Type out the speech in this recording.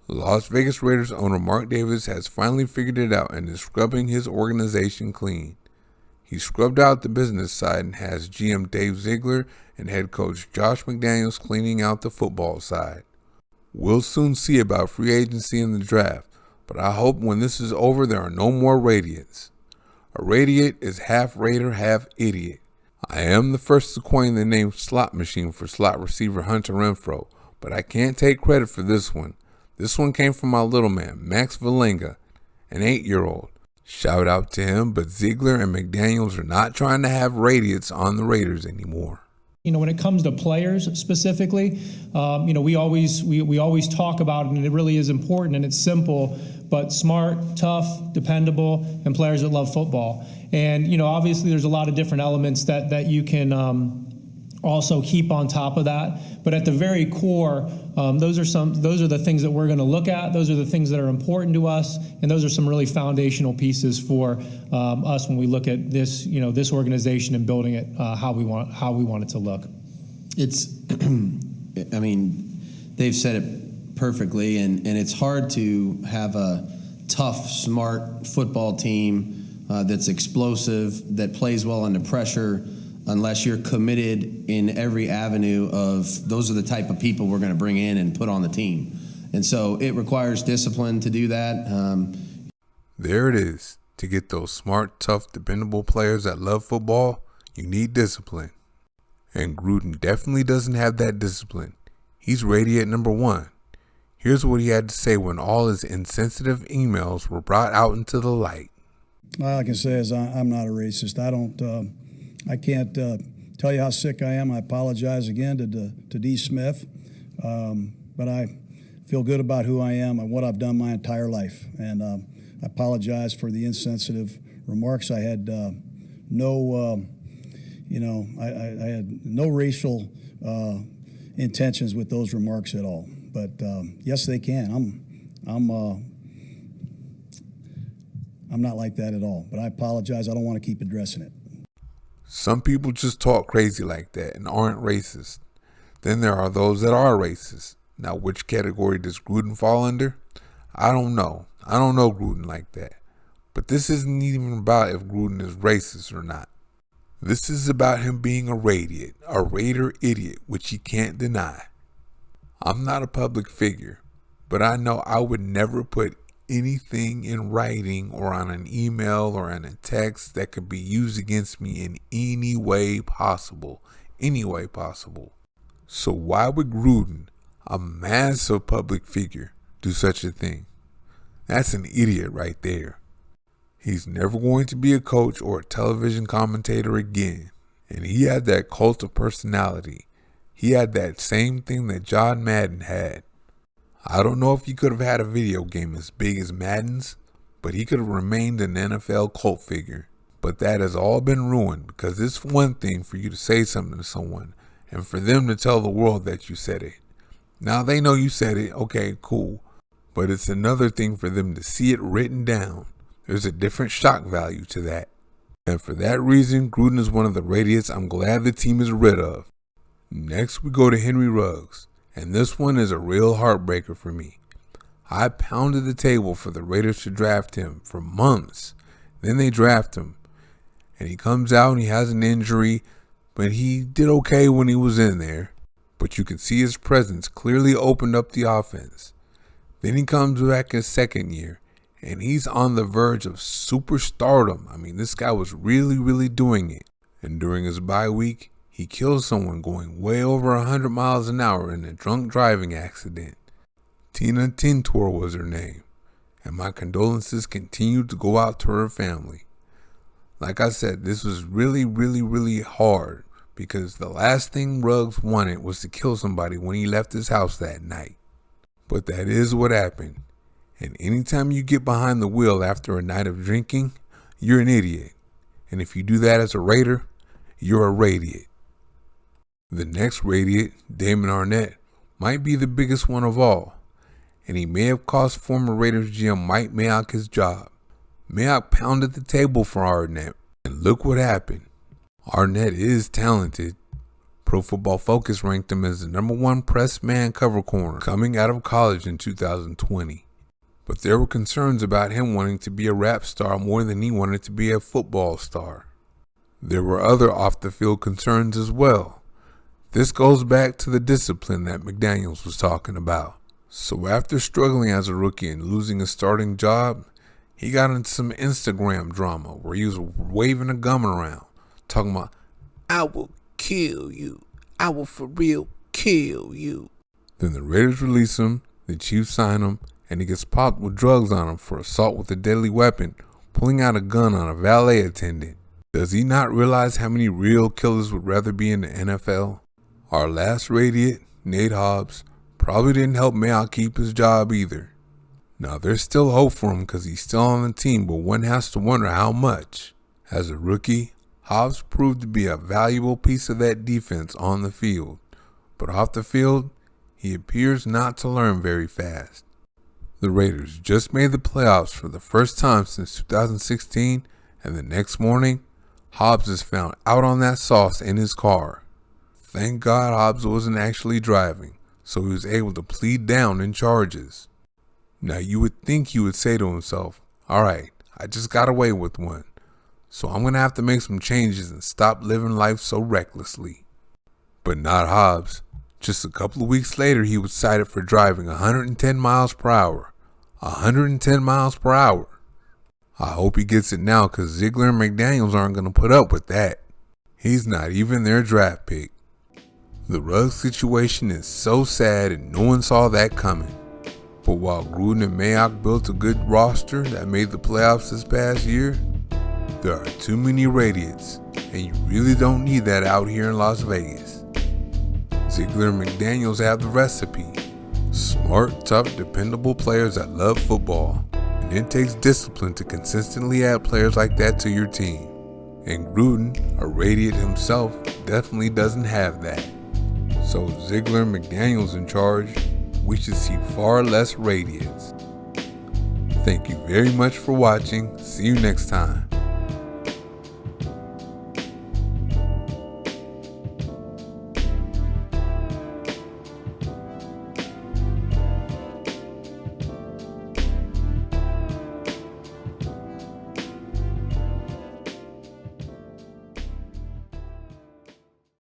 Las Vegas Raiders owner Mark Davis has finally figured it out and is scrubbing his organization clean. He scrubbed out the business side and has GM Dave Ziegler and head coach Josh McDaniels cleaning out the football side. We'll soon see about free agency and the draft, but I hope when this is over there are no more Raidiots. A Raidiot is half Raider, half idiot. I am the first to coin the name slot machine for slot receiver Hunter Renfrow, but I can't take credit for this one. This one came from my little man, Max Valenga, an 8-year-old. Shout out to him, but Ziegler and McDaniels are not trying to have Raidiots on the Raiders anymore. When it comes to players specifically, we always talk about it, and it really is important, and it's simple, but smart, tough, dependable, and players that love football. And, obviously there's a lot of different elements that you can also keep on top of that. But at the very core, those are the things that we're going to look at. Those are the things that are important to us, and those are some really foundational pieces for us when we look at this, this organization and building it how we want it to look. It's, they've said it perfectly, and it's hard to have a tough, smart football team that's explosive, that plays well under pressure, unless you're committed in every avenue of those are the type of people we're going to bring in and put on the team. And so it requires discipline to do that. There it is. To get those smart, tough, dependable players that love football, you need discipline. And Gruden definitely doesn't have that discipline. He's Raidiot number 1. Here's what he had to say when all his insensitive emails were brought out into the light. All I can say is I'm not a racist. I can't tell you how sick I am. I apologize again to D. Smith, but I feel good about who I am and what I've done my entire life. And I apologize for the insensitive remarks. I had I had no racial intentions with those remarks at all. But yes, they can. I'm not like that at all. But I apologize. I don't want to keep addressing it. Some people just talk crazy like that and aren't racist. Then there are those that are racist. Now, which category does Gruden fall under? I don't know. I don't know Gruden like that. But this isn't even about if Gruden is racist or not. This is about him being a Raidiot, a Raider idiot, which he can't deny. I'm not a public figure, but I know I would never put anything in writing or on an email or on a text that could be used against me in any way possible. So why would Gruden, a massive public figure, do such a thing? That's an idiot right there. He's never going to be a coach or a television commentator again. And he had that cult of personality. He had that same thing that John Madden had. I don't know if he could have had a video game as big as Madden's, but he could have remained an NFL cult figure. But that has all been ruined, because it's one thing for you to say something to someone and for them to tell the world that you said it. Now they know you said it, okay, cool. But it's another thing for them to see it written down. There's a different shock value to that. And for that reason, Gruden is one of the Raidiots I'm glad the team is rid of. Next, we go to Henry Ruggs. And this one is a real heartbreaker for me. I pounded the table for the Raiders to draft him for months. Then they draft him. And he comes out and he has an injury, but he did okay when he was in there. But you can see his presence clearly opened up the offense. Then he comes back his second year, and he's on the verge of superstardom. This guy was really, really doing it. And during his bye week, he killed someone going way over 100 miles an hour in a drunk driving accident. Tina Tintor was her name, and my condolences continue to go out to her family. Like I said, this was really, really, really hard, because the last thing Ruggs wanted was to kill somebody when he left his house that night. But that is what happened. And anytime you get behind the wheel after a night of drinking, you're an idiot. And if you do that as a Raider, you're a Raidiot. The next Raidiot, Damion Arnett, might be the biggest one of all, and he may have cost former Raiders GM Mike Mayock his job. Mayock pounded the table for Arnett, and look what happened. Arnett is talented. Pro Football Focus ranked him as the #1 press man cover corner coming out of college in 2020. But there were concerns about him wanting to be a rap star more than he wanted to be a football star. There were other off-the-field concerns as well. This goes back to the discipline that McDaniels was talking about. So after struggling as a rookie and losing a starting job, he got into some Instagram drama where he was waving a gun around, talking about, "I will kill you. I will for real kill you." Then the Raiders release him, the Chiefs sign him, and he gets popped with drugs on him for assault with a deadly weapon, pulling out a gun on a valet attendant. Does he not realize how many real killers would rather be in the NFL? Our last Raidiot, Nate Hobbs, probably didn't help Mayock keep his job either. Now there's still hope for him because he's still on the team, but one has to wonder how much. As a rookie, Hobbs proved to be a valuable piece of that defense on the field, but off the field, he appears not to learn very fast. The Raiders just made the playoffs for the first time since 2016, and the next morning, Hobbs is found out on that sauce in his car. Thank God Hobbs wasn't actually driving, so he was able to plead down in charges. Now you would think he would say to himself, "Alright, I just got away with one, so I'm going to have to make some changes and stop living life so recklessly." But not Hobbs. Just a couple of weeks later, he was cited for driving 110 miles per hour. 110 miles per hour. I hope he gets it now because Ziegler and McDaniels aren't going to put up with that. He's not even their draft pick. The Ruggs situation is so sad and no one saw that coming. But while Gruden and Mayock built a good roster that made the playoffs this past year, there are too many Raidiots, and you really don't need that out here in Las Vegas. Ziegler and McDaniels have the recipe. Smart, tough, dependable players that love football. And it takes discipline to consistently add players like that to your team. And Gruden, a Raidiot himself, definitely doesn't have that. So with Ziegler and McDaniels in charge, we should see far less Raidiots. Thank you very much for watching. See you next time.